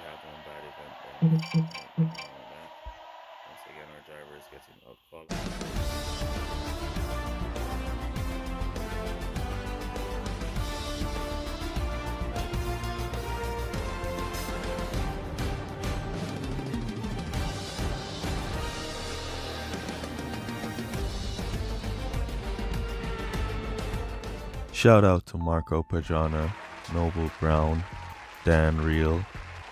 had one bad event, then nothing wrong with that. Once again, our driver is getting out qualified. Shout out to Marco Pajana, Noble Brown, Dan Real,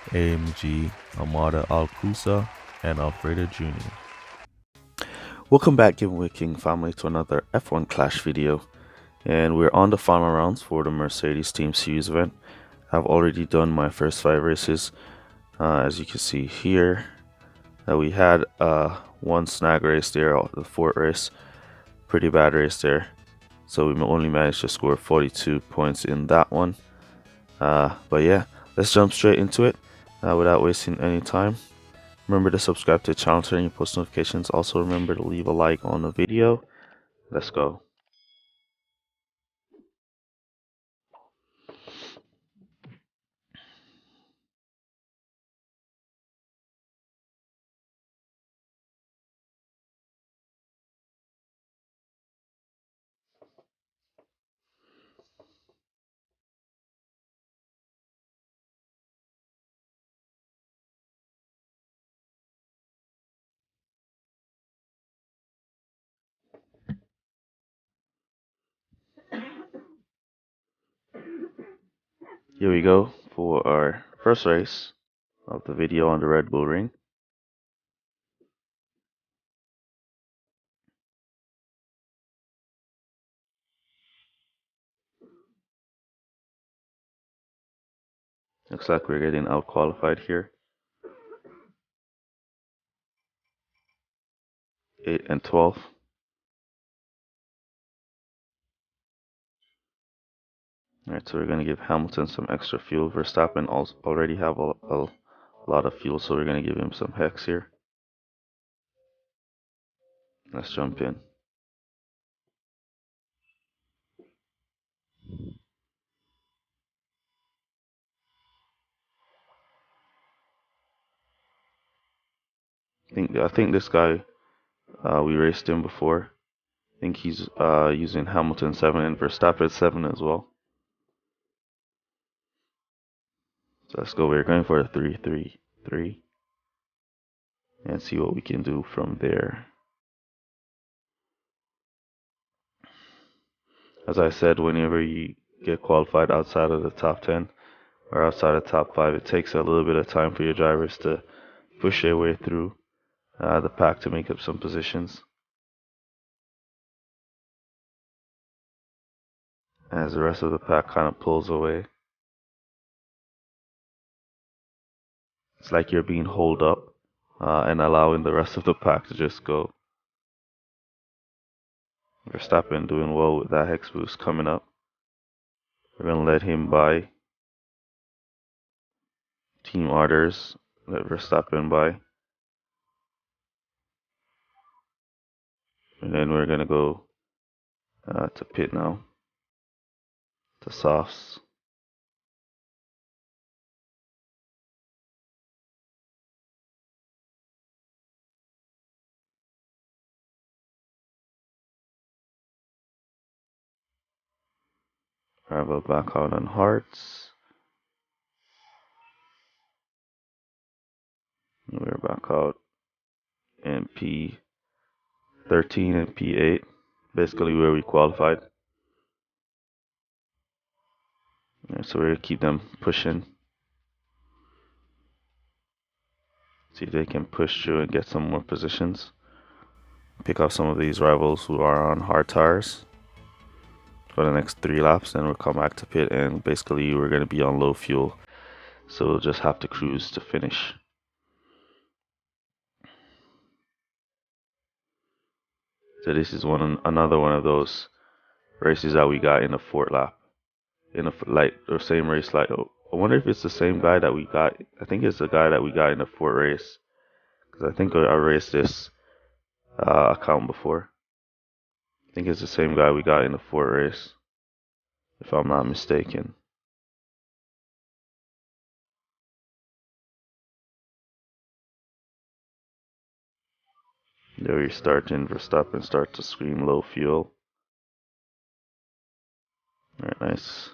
AMG, Amada Alcusa, and Alfredo Jr. Welcome back, Giveaway King family, to another F1 Clash video. And we're on the final rounds for the Mercedes Team Series event. I've already done my first 5 races. As you can see here, we had one snag race there, the 4th race. Pretty bad race there. So we only managed to score 42 points in that one. But yeah, let's jump straight into it without wasting any time. Remember to subscribe to the channel, turn your post notifications. Also remember to leave a like on the video. Let's go. Here we go for our first race of the video on the Red Bull Ring. Looks like we're getting out qualified here. 8 and 12. Alright, so we're going to give Hamilton some extra fuel. Verstappen already have a lot of fuel, so we're going to give him some hex here. Let's jump in. I think this guy, we raced him before. I think he's using Hamilton 7 and Verstappen 7 as well. So let's go. We're going for a 3-3-3 and see what we can do from there. As I said, whenever you get qualified outside of the top 10 or outside of the top 5, it takes a little bit of time for your drivers to push their way through the pack to make up some positions. As the rest of the pack kind of pulls away. It's like you're being holed up and allowing the rest of the pack to just go. Verstappen doing well with that hex boost coming up. We're going to let him by. Team orders, let Verstappen by. And then we're going to go to pit now. To softs. Rival back out on hards. We're back out in P13 and P8, basically where we qualified. So we're going to keep them pushing. See if they can push through and get some more positions. Pick off some of these rivals who are on hard tires for the next 3 laps. Then we'll come back to pit and basically we're going to be on low fuel. So we'll just have to cruise to finish. So this is another one of those races that we got in the 4th lap. In the same race. I wonder if it's the same guy that we got. I think it's the guy that we got in the 4th race. Because I think I raced this account before. I think it's the same guy we got in the 4th race, if I'm not mistaken. There you're starting Verstappen start to scream low fuel. Alright, nice.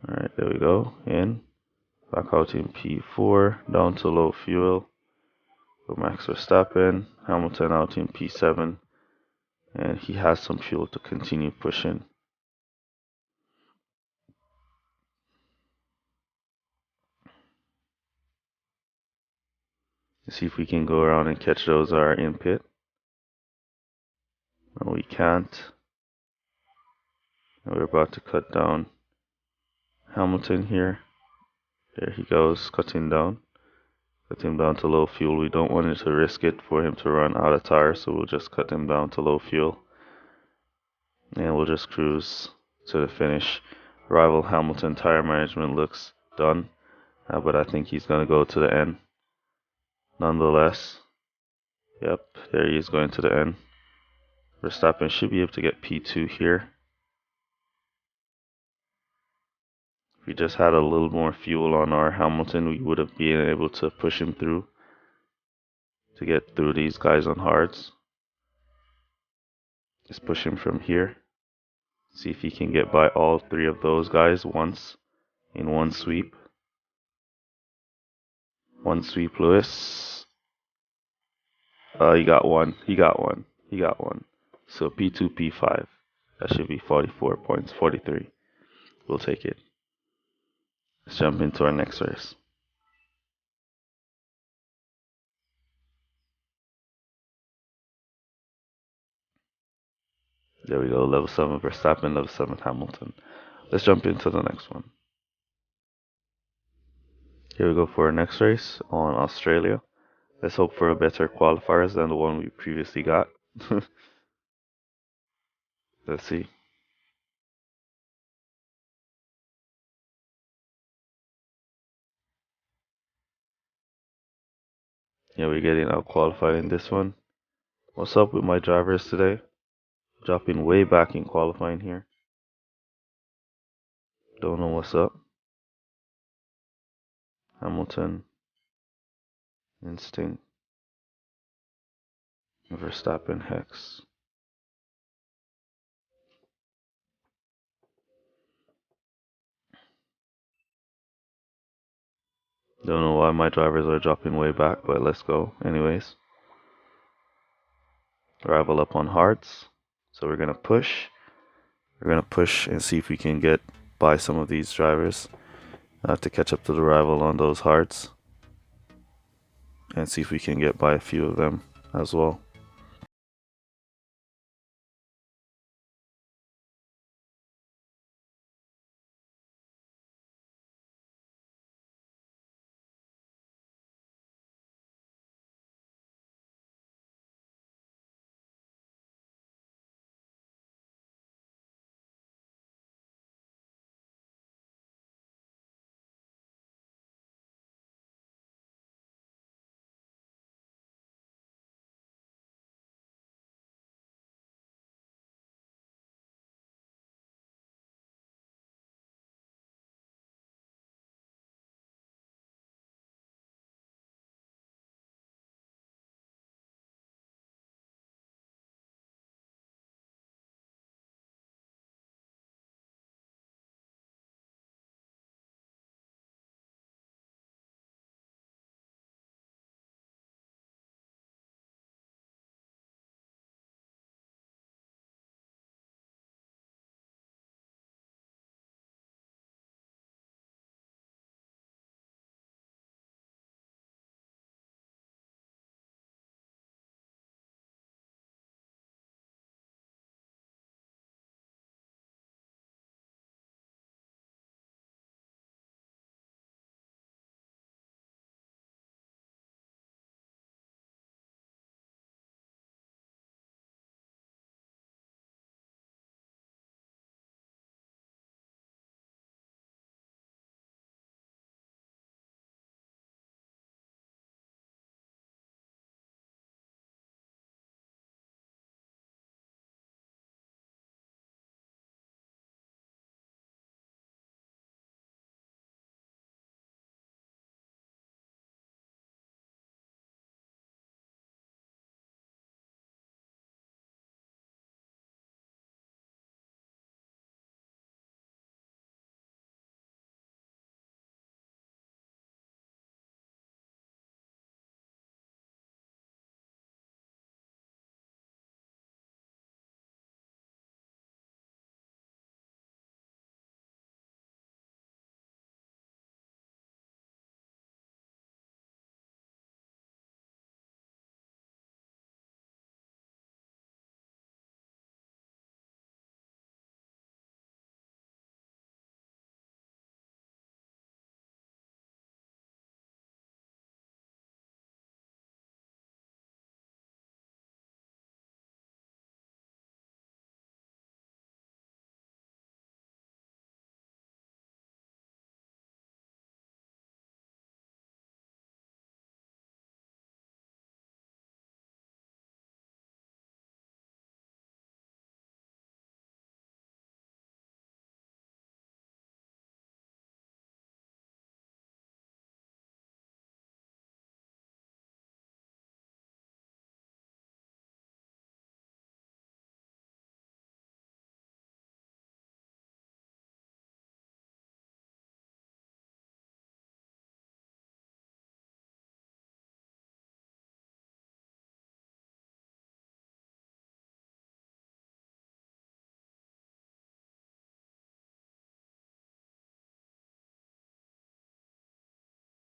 Alright, there we go. In. Back out in P4, down to low fuel. For Max Verstappen. Hamilton out in P7. And he has some fuel to continue pushing. Let's see if we can go around and catch those that are in pit. No, we can't. And we're about to cut down Hamilton here. There he goes, cutting down. Cut him down to low fuel. We don't want to risk it for him to run out of tire, so we'll just cut him down to low fuel. And we'll just cruise to the finish. Rival Hamilton tire management looks done, but I think he's going to go to the end. Nonetheless, yep, there he is going to the end. Verstappen should be able to get P2 here. If we just had a little more fuel on our Hamilton, we would have been able to push him through to get through these guys on hards. Just push him from here. See if he can get by all three of those guys once in one sweep. One sweep, Lewis. He got one. He got one. He got one. So P2, P5. That should be 44 points. 43. We'll take it. Let's jump into our next race. There we go. Level 7 Verstappen, level 7 Hamilton. Let's jump into the next one. Here we go for our next race on Australia. Let's hope for a better qualifiers than the one we previously got. Let's see. Yeah, we're getting out qualified in this one. What's up with my drivers today? Dropping way back in qualifying here. Don't know what's up. Hamilton, Instinct, Verstappen, Hex. Don't know why my drivers are dropping way back, but let's go anyways. Arrival up on hards. So we're gonna push. We're gonna push and see if we can get by some of these drivers to catch up to the rival on those hards. And see if we can get by a few of them as well.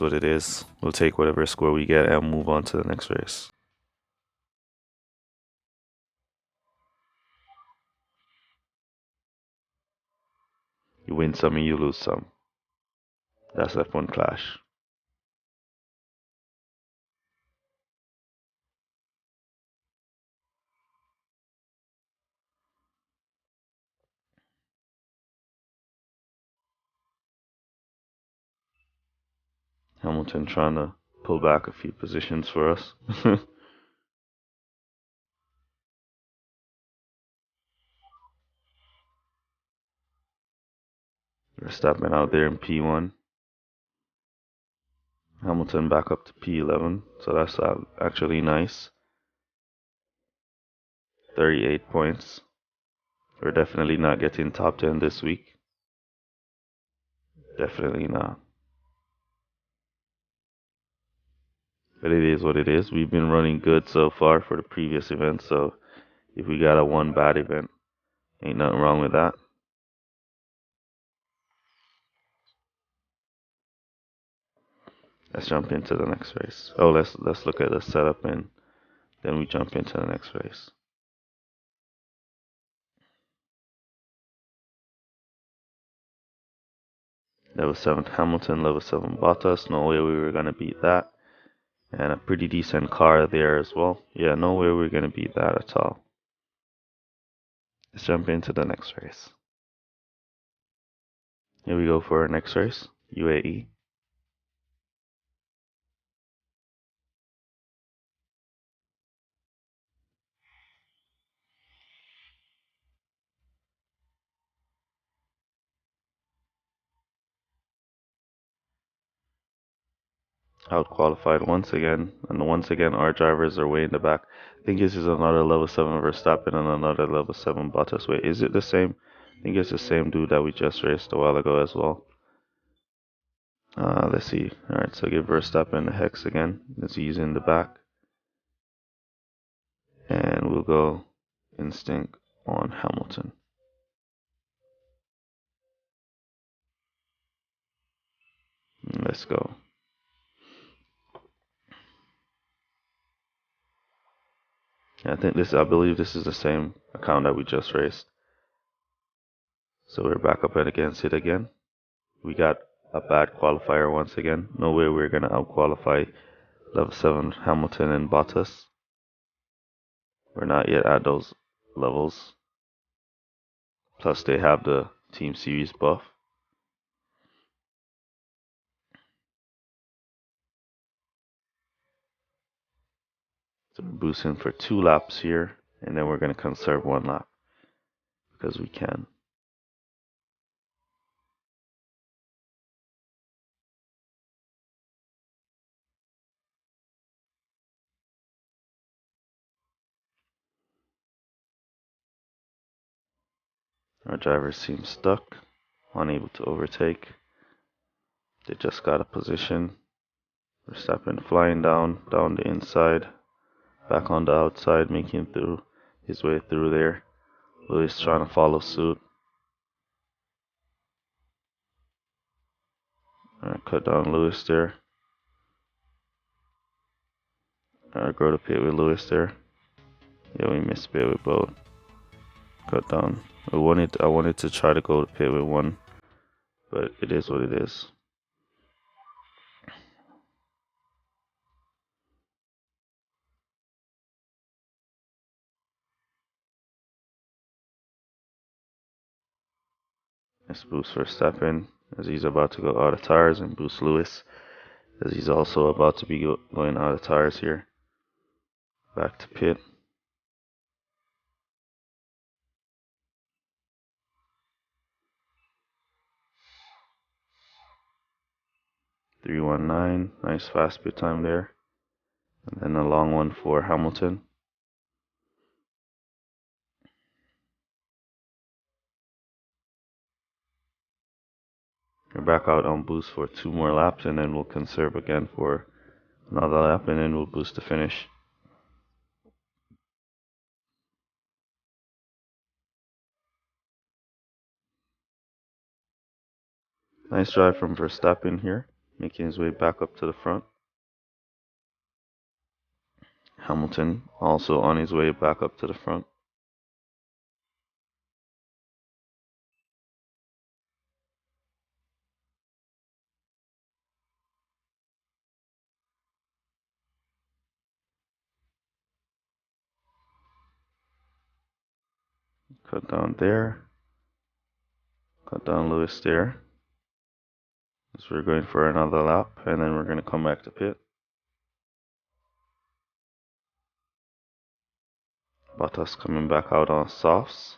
what it is. We'll take whatever score we get and move on to the next race. You win some and you lose some. That's F1 Clash. Hamilton trying to pull back a few positions for us. Verstappen out there in P1. Hamilton back up to P11, so that's actually nice. 38 points. We're definitely not getting top 10 this week. Definitely not. But it is what it is. We've been running good so far for the previous event, so if we got a one bad event, ain't nothing wrong with that. Let's jump into the next race. Oh, let's look at the setup and then we jump into the next race. Level 7 Hamilton, level 7 Bottas. No way we were gonna beat that. And a pretty decent car there as well. Yeah, no way we're gonna beat that at all. Let's jump into the next race. Here we go for our next race, UAE. Out qualified once again, and once again our drivers are way in the back. I think this is another level 7 Verstappen and another level 7 Bottas. Wait, is it the same? I think it's the same dude that we just raced a while ago as well. Let's see. Alright, so give Verstappen the hex again, as he's in the back. And we'll go instinct on Hamilton. Let's go. I believe this is the same account that we just raced. So we're back up and against it again. We got a bad qualifier once again. No way we're gonna out-qualify level 7 Hamilton and Bottas. We're not yet at those levels. Plus they have the Team Series buff. So we're boosting for 2 laps here, and then we're gonna conserve 1 lap because we can. Our drivers seem stuck, unable to overtake. They just got a position. Verstappen flying down the inside, back on the outside, making through his way through there. Lewis trying to follow suit. Cut down Lewis there. Go to pit with Lewis there. Yeah, we missed pit with both. Cut down. I wanted to try to go to pit with one, but it is what it is. Let's boost Verstappen as he's about to go out of tires, and boost Lewis as he's also about to be going out of tires here. Back to pit. .319, nice fast pit time there. And then a long one for Hamilton. We're back out on boost for 2 more laps, and then we'll conserve again for another lap, and then we'll boost to finish. Nice drive from Verstappen here. making his way back up to the front. Hamilton also on his way back up to the front. Cut down there. Cut down Lewis there. So we're going for another lap, and then we're going to come back to pit. Bottas coming back out on softs.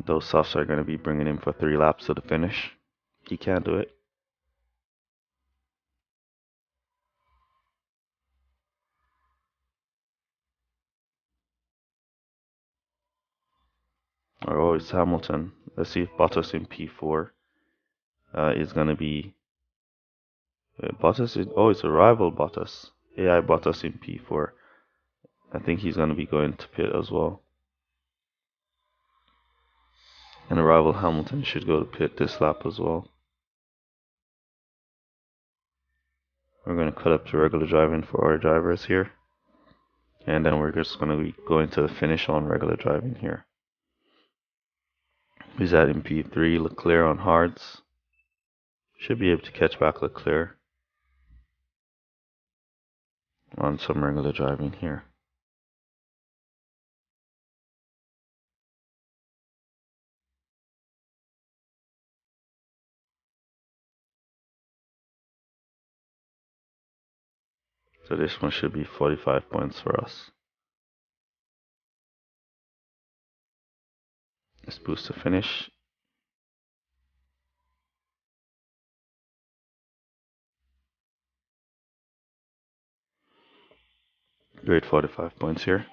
Those softs are going to be bringing him for 3 laps to the finish. He can't do it. Oh, it's Hamilton. Let's see if Bottas in P4 is going to be... Bottas is... Oh, it's a rival Bottas. AI Bottas in P4. I think he's going to be going to pit as well. And a rival Hamilton should go to pit this lap as well. We're going to cut up to regular driving for our drivers here. And then we're just going to be going to the finish on regular driving here. He's at in P3, Leclerc on hards. Should be able to catch back Leclerc on some regular driving here. So this one should be 45 points for us. Let's boost to finish. Great 45 points here.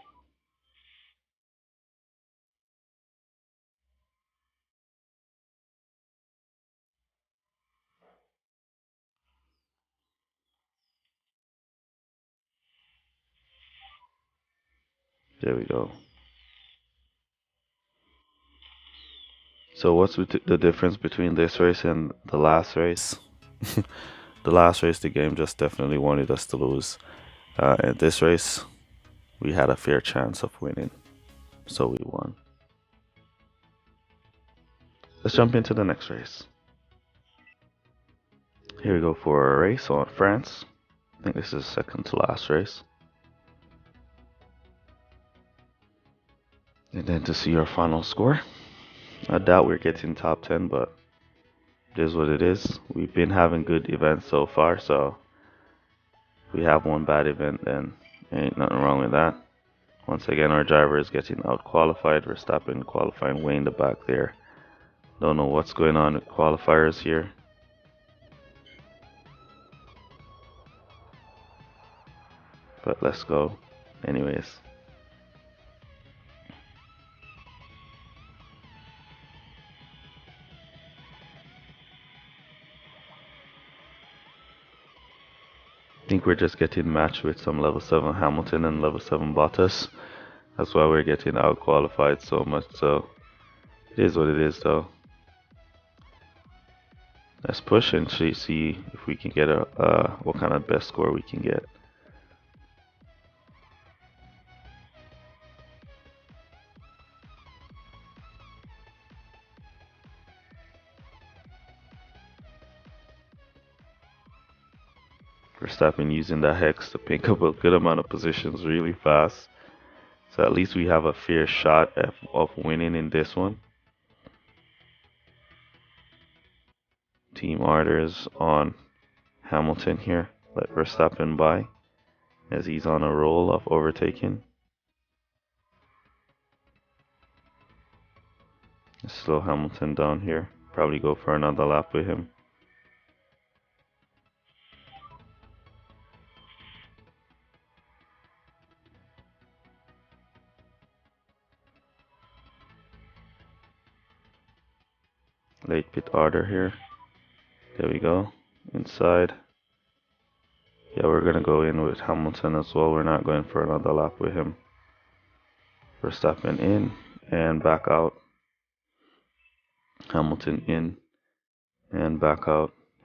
There we go. So what's the difference between this race and the last race? The last race, the game just definitely wanted us to lose. In this race, we had a fair chance of winning, so we won. Let's jump into the next race. Here we go for a race on France. I think this is second to last race. And then to see our final score. I doubt we're getting top 10, but it is what it is. We've been having good events so far, so if we have one bad event, then ain't nothing wrong with that. Once again, our driver is getting out qualified. We're stopping qualifying way in the back there. Don't know what's going on with qualifiers here. But let's go anyways. I think we're just getting matched with some level 7 Hamilton and level 7 Bottas. That's why we're getting out qualified so much. So it is what it is though. Let's push and see if we can get what kind of best score we can get. Verstappen using that hex to pick up a good amount of positions really fast. So at least we have a fair shot of winning in this one. Team orders on Hamilton here. Let Verstappen by as he's on a roll of overtaking. Slow Hamilton down here. Probably go for another lap with him. Late pit order here. There we go. Inside. Yeah, we're gonna go in with Hamilton as well. We're not going for another lap with him. Verstappen in and back out. Hamilton in and back out.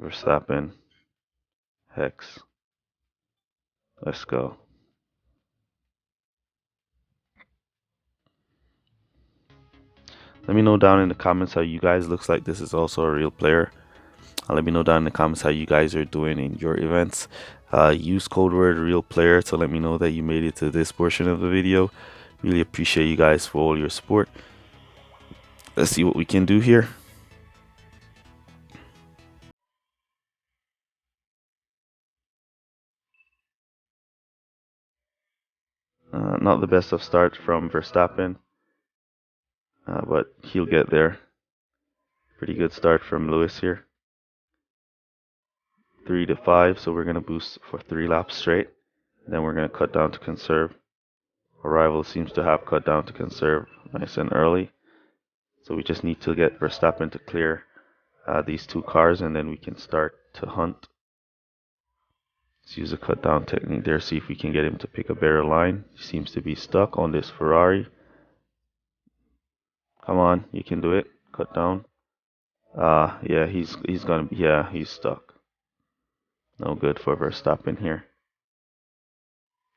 Verstappen, Hex. Let's go. Let me know down in the comments how you guys, looks like this is also a real player. Let me know down in the comments how you guys are doing in your events. Use code word real player to let me know that you made it to this portion of the video. Really appreciate you guys for all your support. Let's see what we can do here. Not the best of start from Verstappen, but he'll get there. Pretty good start from Lewis here. 3 to 5, so we're going to boost for 3 laps straight. Then we're going to cut down to conserve. Our rival seems to have cut down to conserve nice and early. So we just need to get Verstappen to clear these 2 cars, and then we can start to hunt. Let's use a cut down technique there, see if we can get him to pick a better line. He seems to be stuck on this Ferrari. Come on, you can do it. Cut down. Yeah, he's gonna be, yeah, he's stuck. No good for Verstappen here.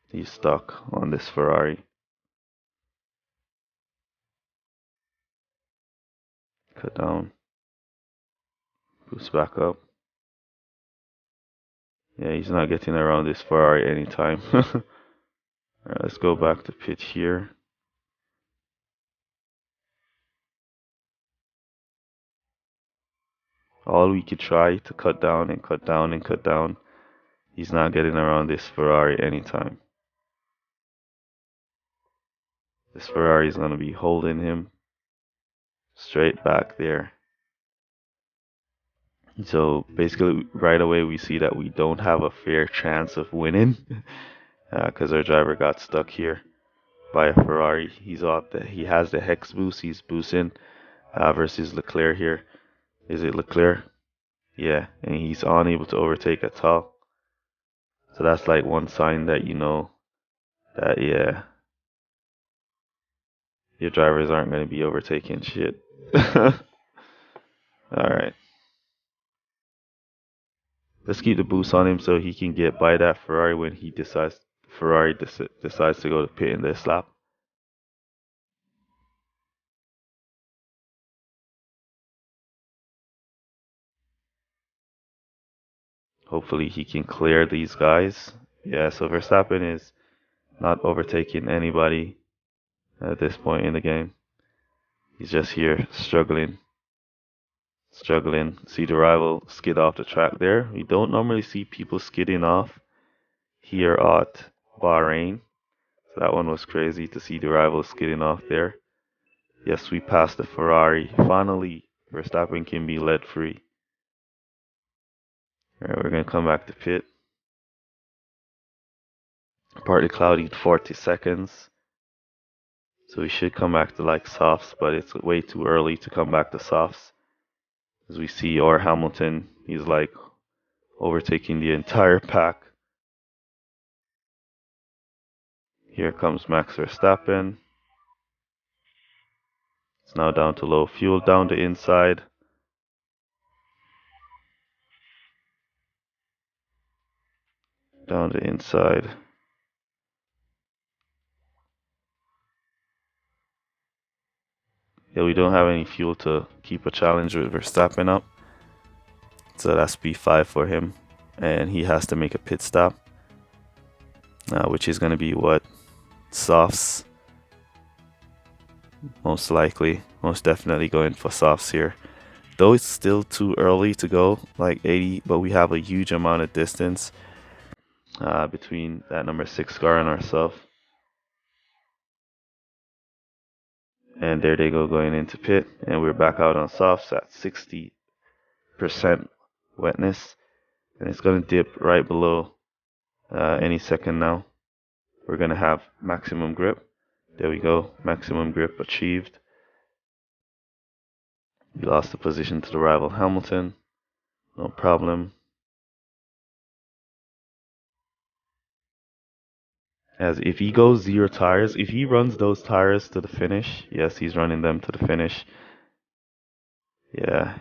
He's stuck on this Ferrari. Cut down. Boost back up. Yeah, he's not getting around this Ferrari anytime. Alright, let's go back to pit here. All we could try to cut down and cut down and cut down. He's not getting around this Ferrari anytime. This Ferrari is going to be holding him straight back there. So basically, right away we see that we don't have a fair chance of winning because our driver got stuck here by a Ferrari. He has the hex boost. He's boosting versus Leclerc here. Is it Leclerc? Yeah, and he's unable to overtake at all. So that's like one sign that you know that, yeah, your drivers aren't going to be overtaking shit. Alright. Let's keep the boost on him so he can get by that Ferrari when he decides to go to pit in this lap. Hopefully he can clear these guys. Yeah, so Verstappen is not overtaking anybody at this point in the game. He's just here struggling. See the rival skid off the track there. We don't normally see people skidding off here at Bahrain. So that one was crazy to see the rival skidding off there. Yes, we passed the Ferrari. Finally, Verstappen can be let free. Alright, we're going to come back to pit. Partly cloudy, 40 seconds. So we should come back to like softs, but it's way too early to come back to softs. As we see, or Hamilton, he's like overtaking the entire pack. Here comes Max Verstappen. It's now down to low fuel, down the inside. Down the inside. Yeah, we don't have any fuel to keep a challenge with Verstappen up. So that's P5 for him. And he has to make a pit stop. Which is going to be what? Softs. Most likely. Most definitely going for softs here. Though it's still too early to go, like 80, but we have a huge amount of distance between that number 6 car and ourselves. And there they go going into pit. And we're back out on softs at 60% wetness. And it's going to dip right below any second now. We're going to have maximum grip. There we go. Maximum grip achieved. We lost the position to the rival Hamilton. No problem. As if he goes 0 tires, if he runs those tires to the finish, yes, he's running them to the finish. Yeah,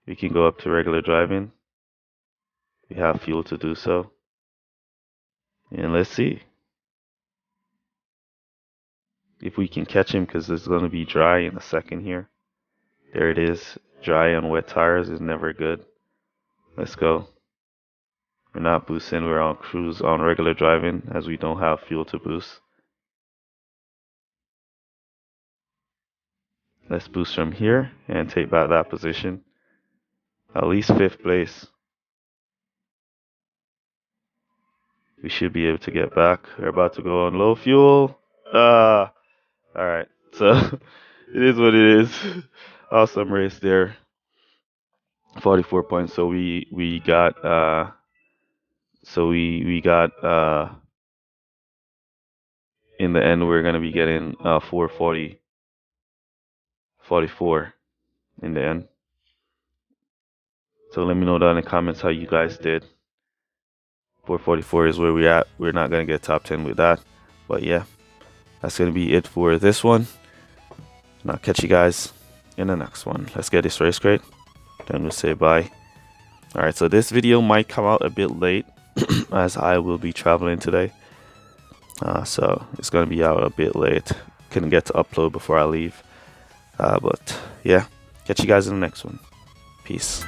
we can go up to regular driving. We have fuel to do so. And let's see if we can catch him, because it's going to be dry in a second here. There it is. Dry on wet tires is never good. Let's go. We're not boosting, we're on cruise on regular driving as we don't have fuel to boost. Let's boost from here and take back that position. At least 5th place. We should be able to get back. We're about to go on low fuel. Alright. So it is what it is. Awesome race there. 44 points. So we got in the end we're gonna be getting 440 44 in the end. So let me know down in the comments how you guys did. 444 is where we're at. We're not gonna get top 10 with that, but yeah, that's gonna be it for this one, and I'll catch you guys in the next one. Let's get this race crate, then we'll say bye. Alright, so this video might come out a bit late as I will be traveling today, so it's gonna be out a bit late. Couldn't get to upload before I leave, but yeah, catch you guys in the next one. Peace.